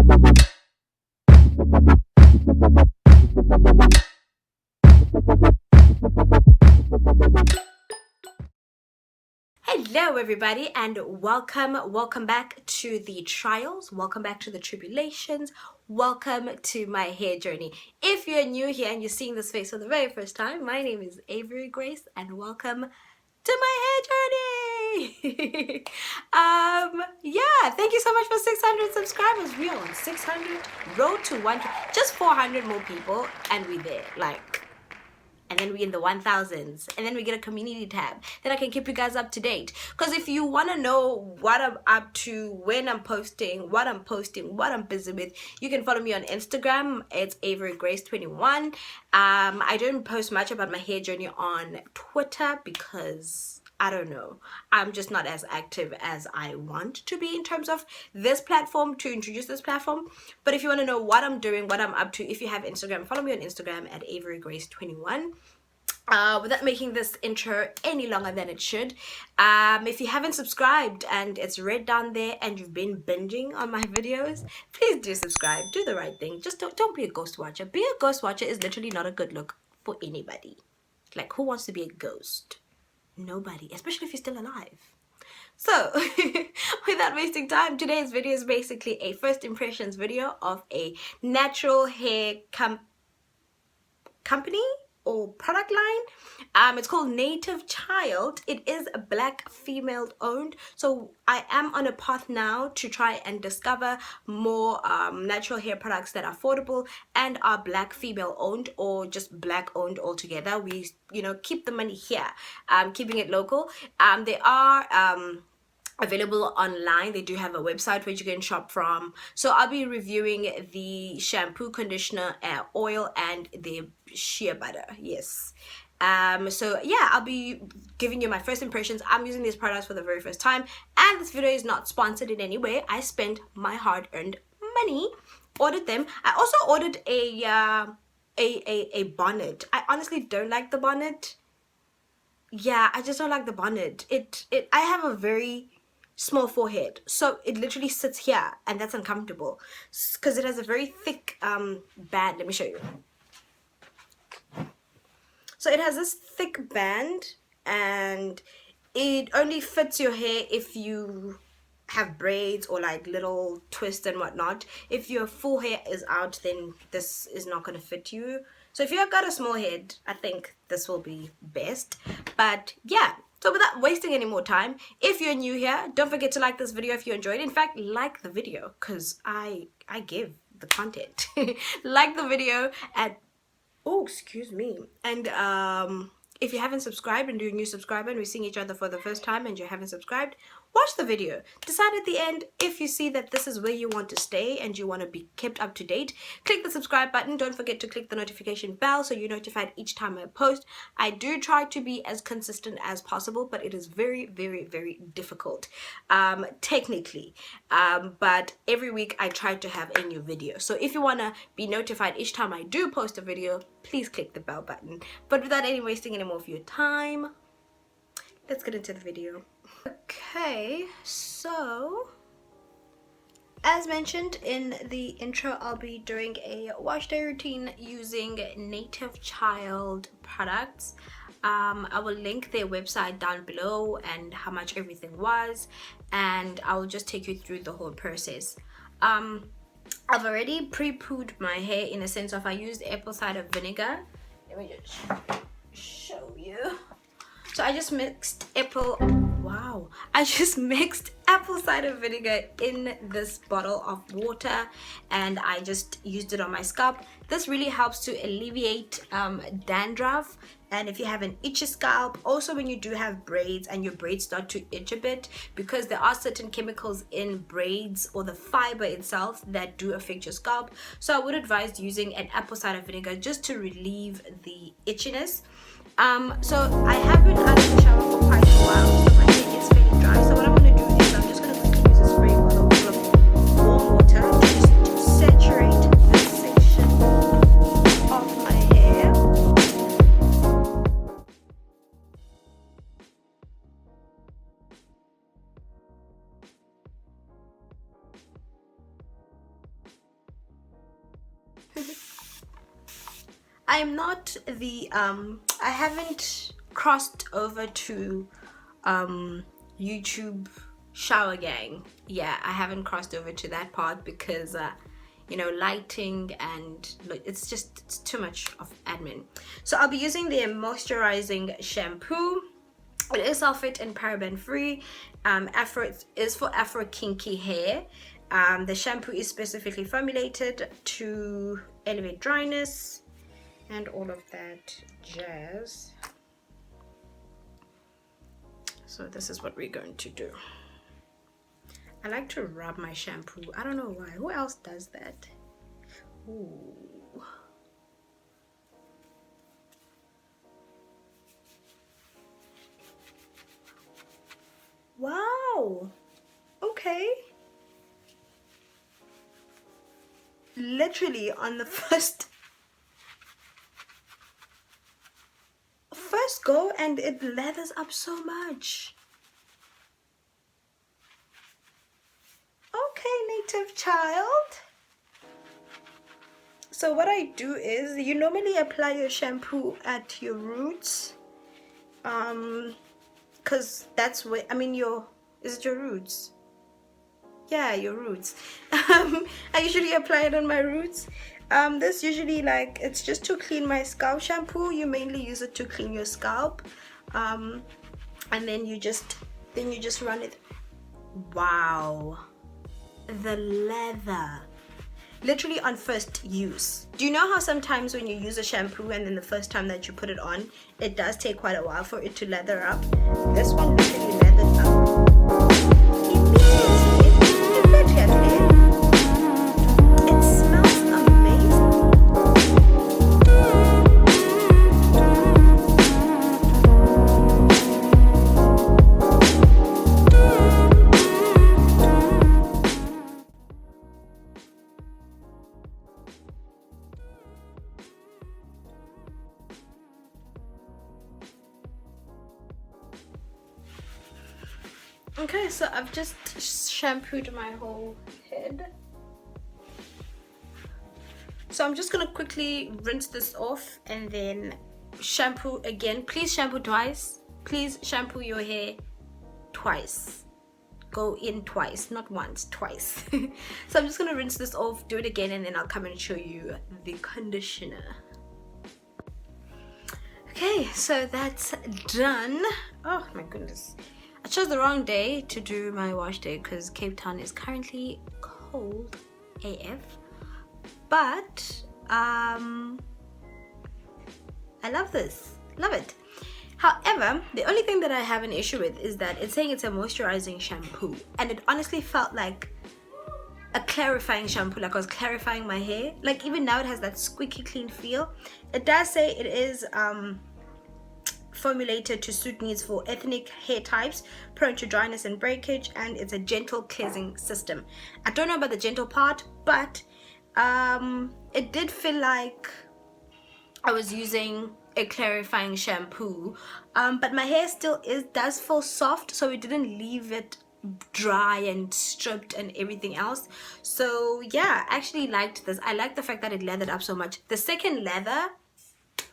Hello everybody, and welcome back to the trials, welcome back to the tribulations, welcome to my hair journey. If you're new here and you're seeing this face for the very first time, my name is AvoryGrace and welcome to my hair journey. Yeah, thank you so much for 600 subscribers. We are on 600, road to 1, just 400 more people and we're there, and then we're in the 1000s, and then we get a community tab. Then I can keep you guys up to date. Because if you want to know what I'm up to, when I'm posting, what I'm busy with, you can follow me on Instagram. It's AvoryGrace21. I don't post much about my hair journey on Twitter because I don't know, I'm just not as active as I want to be in terms of this platform, to introduce this platform. But if you want to know what I'm doing, what I'm up to, if you have Instagram, follow me on Instagram at AvoryGrace21. Without making this intro any longer than it should, if you haven't subscribed and it's red down there and you've been binging on my videos, please do subscribe. Do the right thing. Just don't be a ghost watcher. Being a ghost watcher is literally not a good look for anybody. Like, who wants to be a ghost? Nobody, especially if you're still alive. So without wasting time, today's video is basically a first impressions video of a natural hair company or product line. It's called Native Child. It is a black female owned, so I am on a path now to try and discover more natural hair products that are affordable and are black female owned or just black owned altogether. We keep the money here, keeping it local. They are available online. They do have a website where you can shop from. So I'll be reviewing the shampoo, conditioner, oil, and the shea butter. Yes. So yeah, I'll be giving you my first impressions. I'm using these products for the very first time, and this video is not sponsored in any way. I spent my hard-earned money, ordered them. I also ordered a bonnet. I honestly don't like the bonnet. Yeah, I just don't like the bonnet. I have a very small forehead, so it literally sits here, and that's uncomfortable because it has a very thick band. Let me show you. So it has this thick band, and it only fits your hair if you have braids or like little twists and whatnot. If your full hair is out, then this is not going to fit you. So if you've got a small head, I think this will be best. But yeah, so without wasting any more time, if you're new here, don't forget to like this video if you enjoyed it. In fact, like the video because I give the content. Like the video and oh, excuse me. And if you haven't subscribed and you're a new subscriber and we're seeing each other for the first time and you haven't subscribed, watch the video. Decide at the end if you see that this is where you want to stay and you want to be kept up to date. Click the subscribe button. Don't forget to click the notification bell so you're notified each time I post. I do try to be as consistent as possible, but it is very, very, very difficult technically. But every week I try to have a new video. So if you want to be notified each time I do post a video, please click the bell button. But without wasting any more of your time, let's get into the video. Okay, so as mentioned in the intro, I'll be doing a wash day routine using Native Child products. I will link their website down below and how much everything was, and I will just take you through the whole process. I've already pre-pooed my hair in a sense of I used apple cider vinegar. Let me just show you. So I just mixed I just mixed apple cider vinegar in this bottle of water and I just used it on my scalp. This really helps to alleviate dandruff, and if you have an itchy scalp, also when you do have braids and your braids start to itch a bit, because there are certain chemicals in braids or the fiber itself that do affect your scalp. So I would advise using an apple cider vinegar just to relieve the itchiness. So I have been out of the shower for quite a while, so my hair is fairly dry. So what I'm going to do is I'm just going to quickly use a spray bottle full of warm water just to saturate this section of my hair. I'm not the I haven't crossed over to YouTube shower gang. Yeah, I haven't crossed over to that part because you know, lighting and it's too much of admin. So I'll be using the moisturizing shampoo. It is sulfate and paraben free. It is for Afro kinky hair. The shampoo is specifically formulated to elevate dryness and all of that jazz. So this is what we're going to do. I like to rub my shampoo. I don't know why. Who else does that? Ooh. Wow. Okay. Literally on the first go, and it lathers up so much. Okay, native child. So what I do is, you normally apply your shampoo at your roots, because that's where, I mean, is it your roots? Yeah, your roots. I usually apply it on my roots. This usually, like, it's just to clean my scalp. Shampoo, you mainly use it to clean your scalp, and then you just run it. Wow, the leather, literally on first use. Do you know how sometimes when you use a shampoo and then the first time that you put it on, it does take quite a while for it to leather up? This one literally leathered up immediately. It smells amazing. Okay, so I've just shampooed my whole head. So I'm just gonna quickly rinse this off and then shampoo again. Please shampoo twice. Please shampoo your hair twice. Go in twice, not once, twice. So I'm just gonna rinse this off, do it again, and then I'll come and show you the conditioner. Okay, so that's done. Oh my goodness. I chose the wrong day to do my wash day because Cape Town is currently cold AF. But I love this. Love it. However, the only thing that I have an issue with is that it's saying it's a moisturizing shampoo, and it honestly felt like a clarifying shampoo, like I was clarifying my hair. Like even now it has that squeaky clean feel. It does say it is formulated to suit needs for ethnic hair types prone to dryness and breakage, and it's a gentle cleansing system. I don't know about the gentle part, but it did feel like I was using a clarifying shampoo, but my hair still does feel soft, so it didn't leave it dry and stripped and everything else. So yeah, I actually liked this. I like the fact that it lathered up so much. The second lather,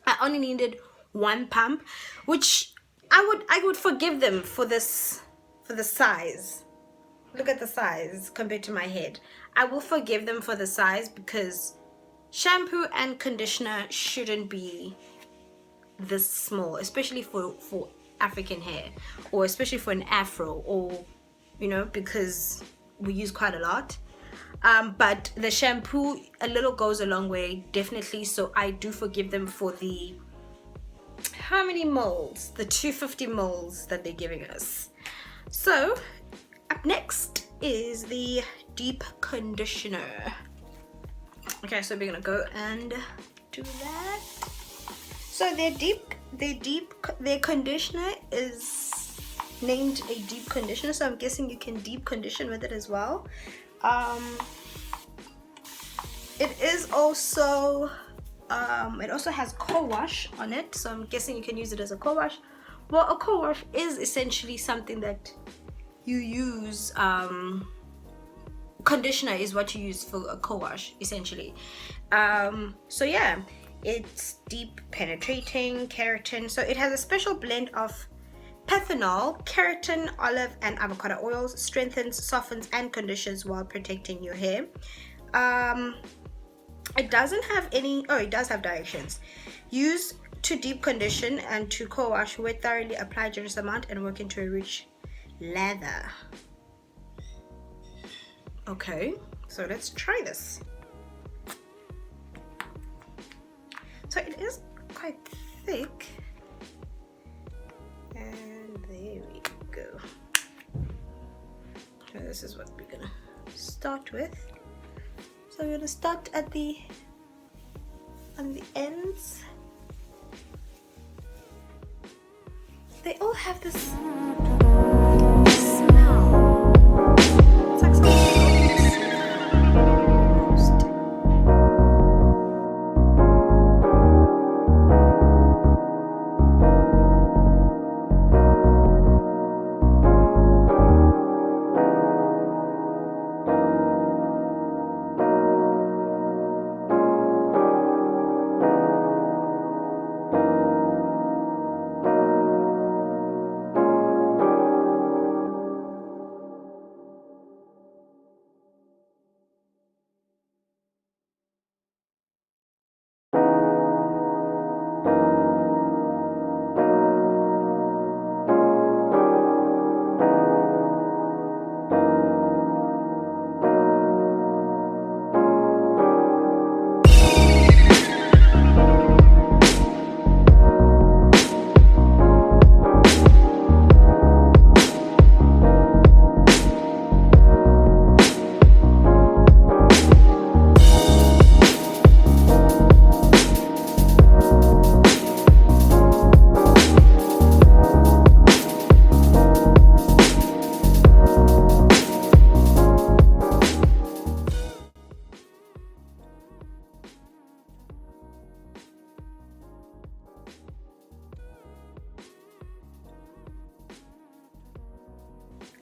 I only needed one pump, which I would forgive them for this, for the size. Look at the size compared to my head. I will forgive them for the size because shampoo and conditioner shouldn't be this small, especially for African hair, or especially for an afro, or you know, because we use quite a lot. But the shampoo, a little goes a long way, definitely. So I do forgive them for the, how many moles? The 250 moles that they're giving us. So up next is the deep conditioner. Okay, so we're gonna go and do that. So their conditioner is named a deep conditioner, so I'm guessing you can deep condition with it as well. It is also it also has co-wash on it, so I'm guessing you can use it as a co-wash. Well, a co-wash is essentially something that you use, conditioner is what you use for a co-wash essentially. So yeah, It's deep penetrating keratin. So it has a special blend of phenol, keratin, olive, and avocado oils. Strengthens, softens, and conditions while protecting your hair. It doesn't have any, oh, it does have directions. Use to deep condition and to co-wash with thoroughly apply generous amount and work into a rich lather. Okay, so let's try this. So it is quite thick. And there we go. So this is what we're gonna start with. So we're gonna start at on the ends. They all have this smell. It's like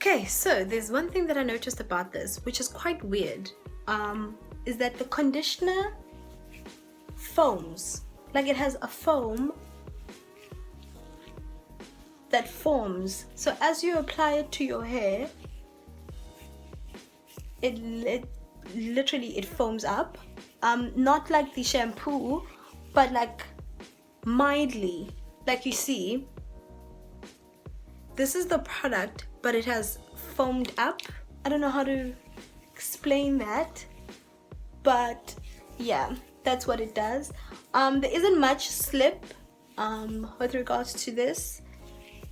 okay, so there's one thing that I noticed about this, which is quite weird, is that the conditioner foams. Like it has a foam that forms. So as you apply it to your hair, it literally foams up. Not like the shampoo, but like mildly. Like you see, this is the product, but it has foamed up. I don't know how to explain that, but yeah, that's what it does. There isn't much slip with regards to this,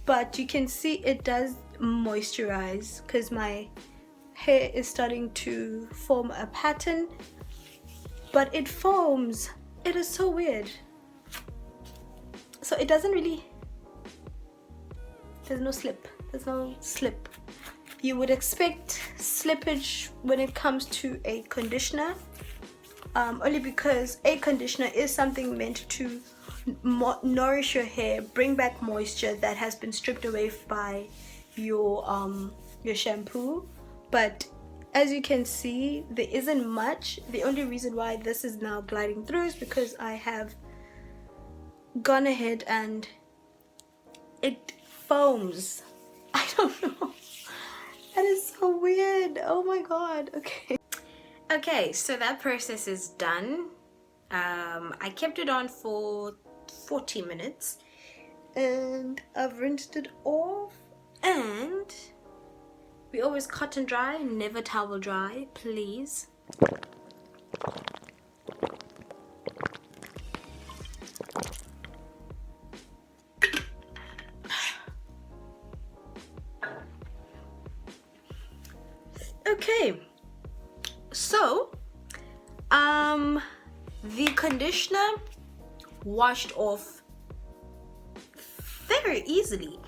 but you can see it does moisturize because my hair is starting to form a pattern, but it foams. It is so weird. So it doesn't really, there's no slip. You would expect slippage when it comes to a conditioner, only because a conditioner is something meant to nourish your hair, bring back moisture that has been stripped away by your shampoo. But as you can see, there isn't much. The only reason why this is now gliding through is because I have gone ahead and it foams. I don't know. That is so weird. Oh my god. Okay, so that process is done. I kept it on for 40 minutes and I've rinsed it off, and we always cotton dry, never towel dry, please. Okay, so the conditioner washed off very easily.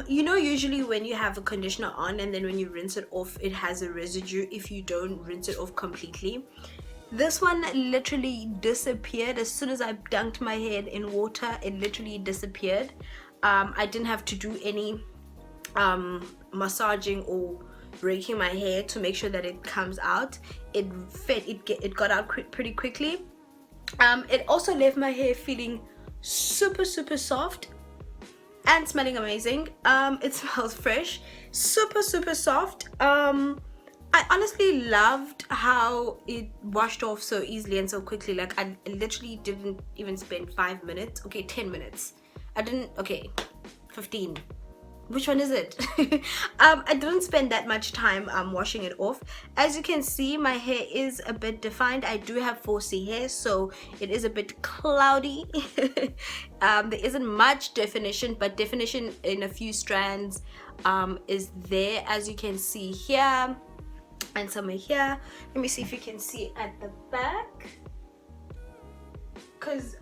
You know, usually when you have a conditioner on and then when you rinse it off, it has a residue if you don't rinse it off completely. This one literally disappeared as soon as I dunked my head in water. It literally disappeared. I didn't have to do any massaging or raking my hair to make sure that it comes out. It got out pretty quickly. It also left my hair feeling super soft and smelling amazing. It smells fresh, super soft. I honestly loved how it washed off so easily and so quickly. Like, I literally didn't even spend 5 minutes. Okay, 10 minutes. I didn't. Okay, 15. Which one is it? I didn't spend that much time washing it off. As you can see, my hair is a bit defined. I do have 4C hair, so it is a bit cloudy. There isn't much definition, but definition in a few strands is there, as you can see here and somewhere here. Let me see if you can see at the back, because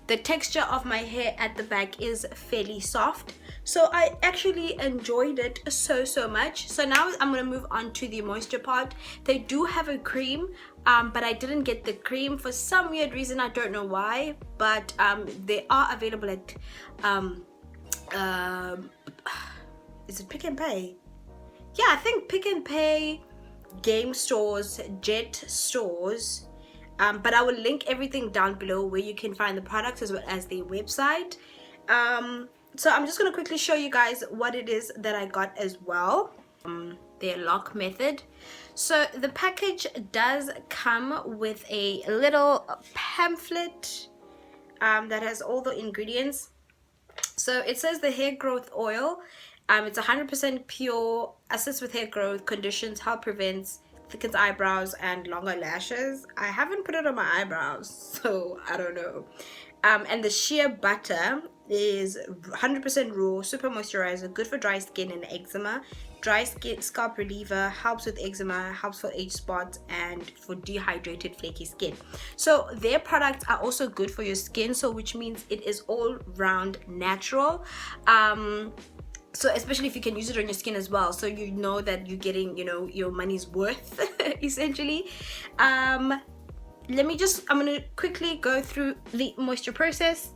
the texture of my hair at the back is fairly soft, so I actually enjoyed it so much. So now I'm going to move on to the moisture part. They do have a cream, but I didn't get the cream for some weird reason. I don't know why, but they are available at is it Pick and Pay? Yeah, I think Pick and Pay, Game Stores, Jet Stores. But I will link everything down below where you can find the products as well as their website. So I'm just going to quickly show you guys what it is that I got as well. Their lock method. So the package does come with a little pamphlet that has all the ingredients. So it says the hair growth oil. It's 100% pure, assists with hair growth, conditions, help prevents, thickens eyebrows and longer lashes. I haven't put it on my eyebrows, so I don't know. And the shea butter is 100% raw, super moisturizer, good for dry skin and eczema, dry skin scalp reliever, helps with eczema, helps for age spots, and for dehydrated flaky skin. So their products are also good for your skin, so which means it is all round natural. So especially if you can use it on your skin as well, so you know that you're getting, you know, your money's worth essentially. I'm gonna quickly go through the moisture process.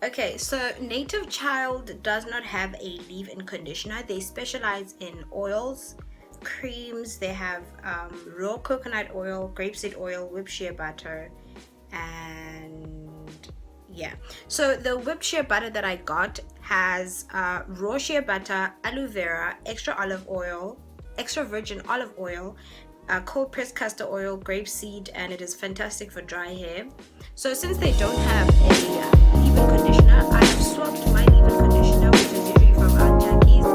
Okay, so Native Child does not have a leave-in conditioner. They specialize in oils, creams. They have raw coconut oil, grapeseed oil, whipped shea butter, and yeah. So the whipped shea butter that I got has raw shea butter, aloe vera, extra virgin olive oil, cold pressed castor oil, grapeseed, and it is fantastic for dry hair. So since they don't have a leave-in conditioner, I have swapped my leave-in conditioner, which is usually from Jackie's.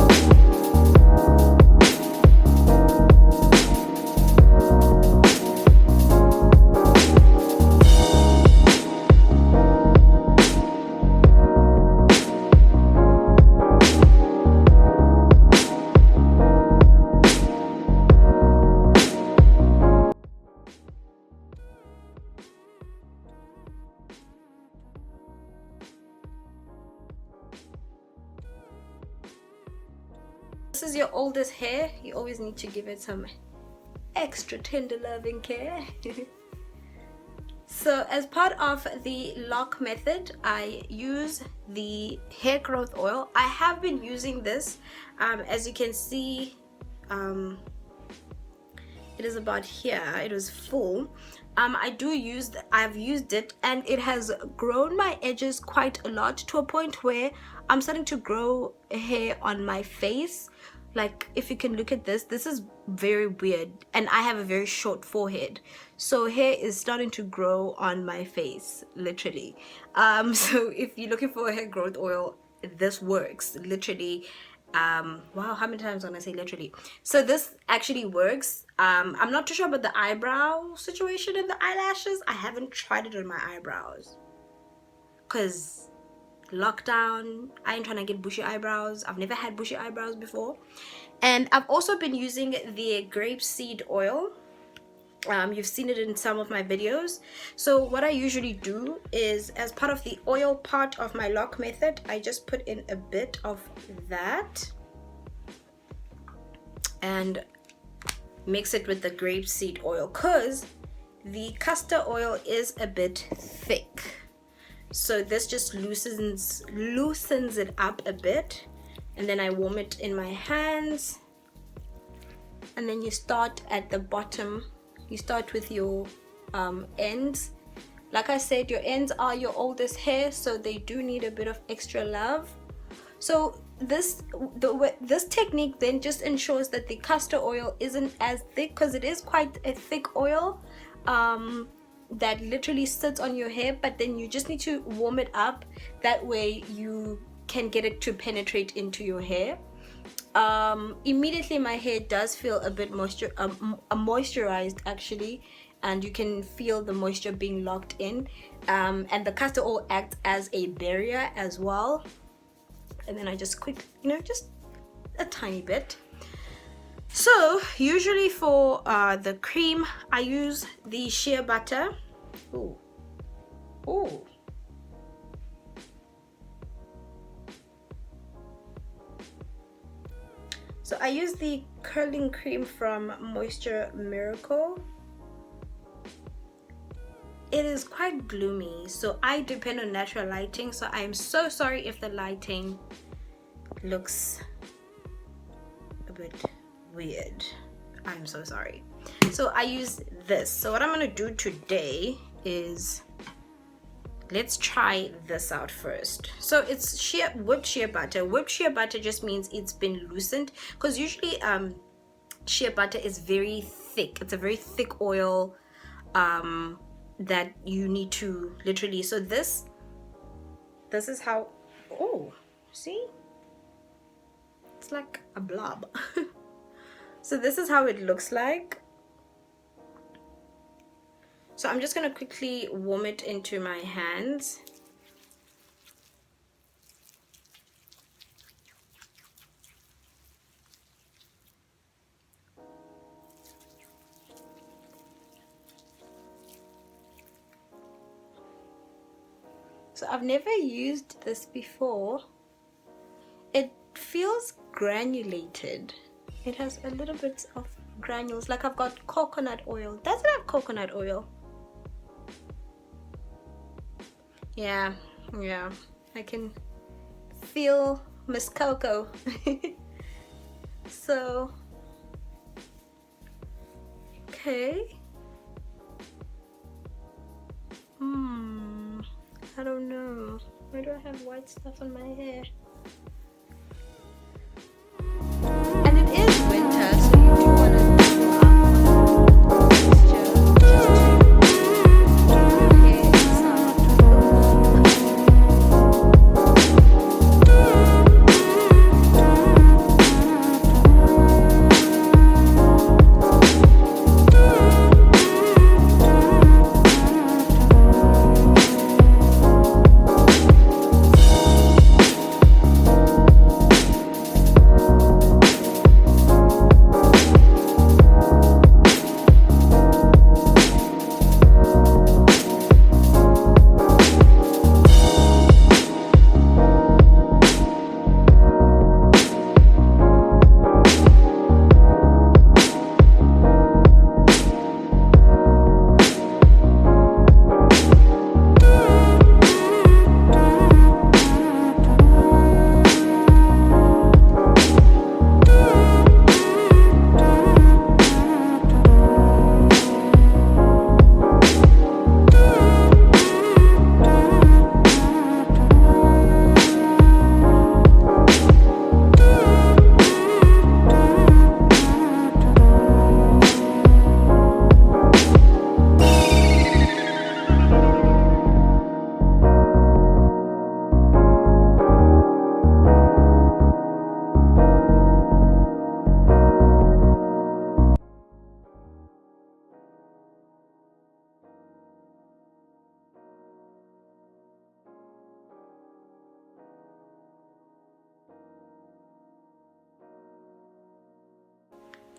This is your oldest hair. You always need to give it some extra tender loving care. So as part of the lock method, I use the hair growth oil. I have been using this. As you can see, it is about here. It was full. I've used it, and it has grown my edges quite a lot, to a point where I'm starting to grow hair on my face. Like, if you can look at this is very weird, and I have a very short forehead, so hair is starting to grow on my face, literally. So if you're looking for a hair growth oil, this works, literally. Wow, how many times when I say literally? So this actually works. I'm not too sure about the eyebrow situation and the eyelashes. I haven't tried it on my eyebrows, because lockdown, I ain't trying to get bushy eyebrows. I've never had bushy eyebrows before. And I've also been using the grapeseed oil. You've seen it in some of my videos. So what I usually do is, as part of the oil part of my lock method, I just put in a bit of that and mix it with the grapeseed oil, because the castor oil is a bit thick. So this just loosens it up a bit, and then I warm it in my hands, and then you start at the bottom You start with your ends. Like I said, your ends are your oldest hair, so they do need a bit of extra love. So this technique then just ensures that the castor oil isn't as thick, because it is quite a thick oil that literally sits on your hair, but then you just need to warm it up. That way you can get it to penetrate into your hair. Immediately my hair does feel a bit moisturized actually, and you can feel the moisture being locked in, and the castor oil acts as a barrier as well. And then I just just a tiny bit. So usually for the cream, I use the shea butter. Ooh. So I use the curling cream from Moisture Miracle. It is quite gloomy, so I depend on natural lighting, so I am so sorry if the lighting looks a bit weird. I'm so sorry. So I use this. So what I'm gonna do today is, let's try this out first. So it's whipped shea butter. Whipped shea butter just means it's been loosened, because usually shea butter is very thick. It's a very thick oil that you need to literally, so this is how, oh, see, it's like a blob. So this is how it looks like. So I'm just going to quickly warm it into my hands. So I've never used this before. It feels granulated. It has a little bit of granules, like I've got coconut oil. Does it have coconut oil? Yeah, I can feel Miss Coco. So, okay. I don't know. Why do I have white stuff on my hair? And it is winter, so you do want to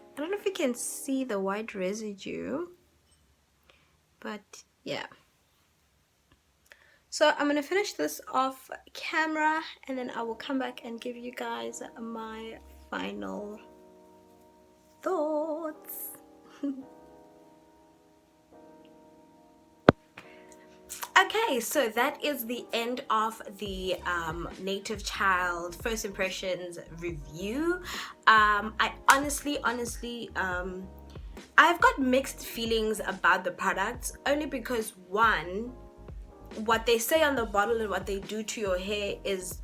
I don't know if you can see the white residue, but yeah. So I'm gonna finish this off camera, and then I will come back and give you guys my final thoughts. Okay, so that is the end of the Native Child First Impressions review. I honestly I've got mixed feelings about the products, only because one, what they say on the bottle and what they do to your hair is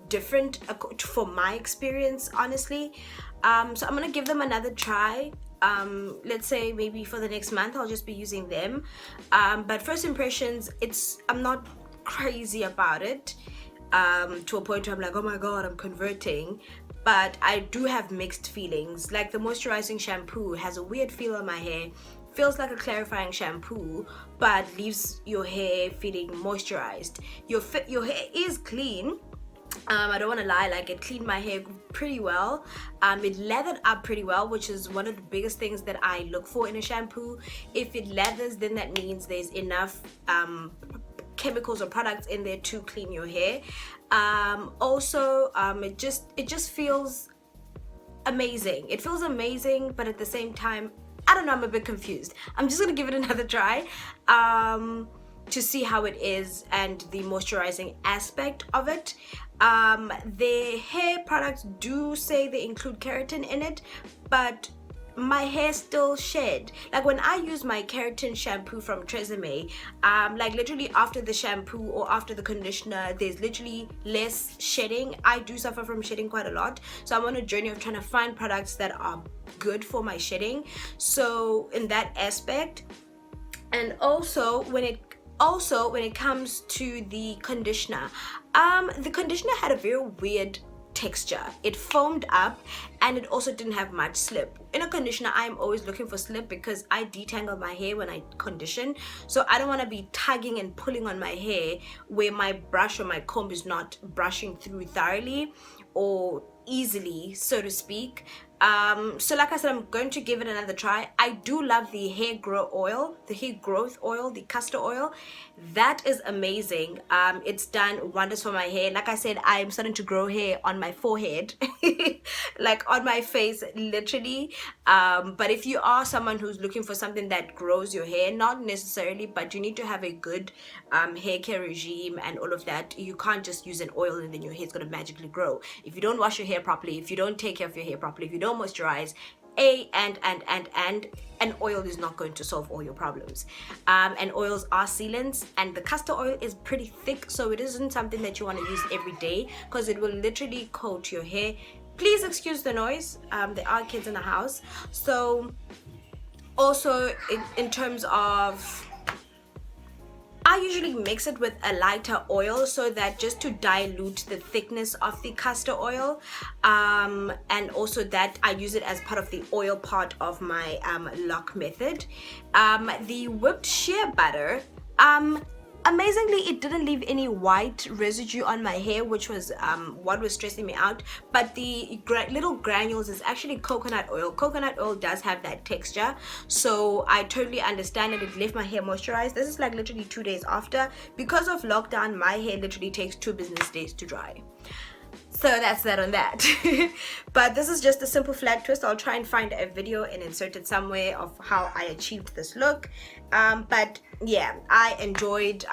different for my experience, honestly. So I'm gonna give them another try. Let's say maybe for the next month I'll just be using them. But first impressions, I'm not crazy about it, to a point where I'm like, oh my god, I'm converting. But I do have mixed feelings. Like, the moisturizing shampoo has a weird feel on my hair, feels like a clarifying shampoo, but leaves your hair feeling moisturized. Your hair is clean. I don't want to lie, like, it cleaned my hair pretty well. It lathered up pretty well, which is one of the biggest things that I look for in a shampoo. If it lathers, then that means there's enough chemicals or products in there to clean your hair. Also, it just feels amazing. It feels amazing, but at the same time, I don't know, I'm a bit confused. I'm just gonna give it another try to see how it is, and the moisturizing aspect of it. The hair products do say they include keratin in it, but my hair still shed. Like, when I use my keratin shampoo from Tresemme, like, literally after the shampoo or after the conditioner, there's literally less shedding. I do suffer from shedding quite a lot, so I'm on a journey of trying to find products that are good for my shedding. So in that aspect, and also when it comes to the conditioner had a very weird texture. It foamed up, and it also didn't have much slip. In a conditioner, I'm always looking for slip because I detangle my hair when I condition, so I don't want to be tugging and pulling on my hair where my brush or my comb is not brushing through thoroughly or easily, so to speak. So like I said, I'm going to give it another try. I do love the hair growth oil, the castor oil. That is amazing. It's done wonders for my hair. Like I said, I'm starting to grow hair on my forehead, like on my face, literally. But if you are someone who's looking for something that grows your hair, not necessarily, but you need to have a good hair care regime and all of that. You can't just use an oil and then your hair's gonna magically grow. If you don't wash your hair properly, if you don't take care of your hair properly, if you don't moisturize, and oil is not going to solve all your problems. And oils are sealants, and the castor oil is pretty thick, so it isn't something that you want to use every day, because it will literally coat your hair. Please excuse the noise. There are kids in the house. So also, in terms of, I usually mix it with a lighter oil, so that just to dilute the thickness of the castor oil, and also that I use it as part of the oil part of my lock method. The whipped shea butter, amazingly, it didn't leave any white residue on my hair, which was what was stressing me out. But the little granules is actually coconut oil. Coconut oil does have that texture, so I totally understand it. It left my hair moisturized. This is like literally 2 days after. Because of lockdown, my hair literally takes 2 business days to dry. So that's that on that. But this is just a simple flat twist. I'll try and find a video and insert it somewhere of how I achieved this look. But yeah, I enjoyed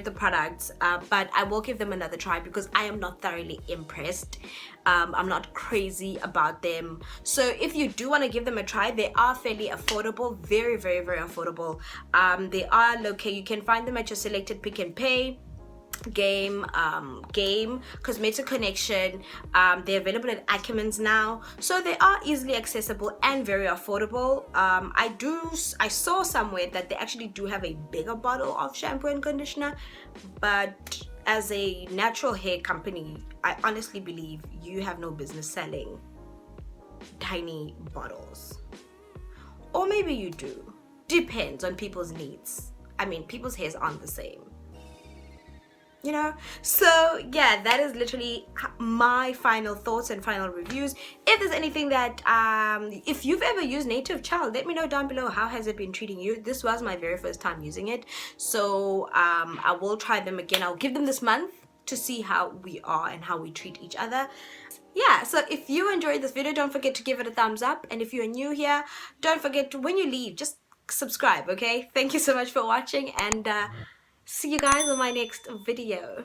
the products, but I will give them another try because I am not thoroughly impressed. I'm not crazy about them. So if you do want to give them a try, they are fairly affordable, very, very, very affordable. They are located. You can find them at your selected Pick and Pay, Game, Cosmetic Connection. They're available at Ackermans now, so they are easily accessible and very affordable. I saw somewhere that they actually do have a bigger bottle of shampoo and conditioner, but as a natural hair company, I honestly believe you have no business selling tiny bottles. Or maybe you do. Depends on people's needs. I mean, people's hairs aren't the same, you know. So yeah, that is literally my final thoughts and final reviews. If there's anything that if you've ever used Native Child, let me know down below. How has it been treating you? This was my very first time using it, so I will try them again. I'll give them this month to see how we are and how we treat each other. Yeah, so if you enjoyed this video, don't forget to give it a thumbs up, and if you're new here, don't forget to, when you leave, just subscribe. Okay, thank you so much for watching, and see you guys on my next video.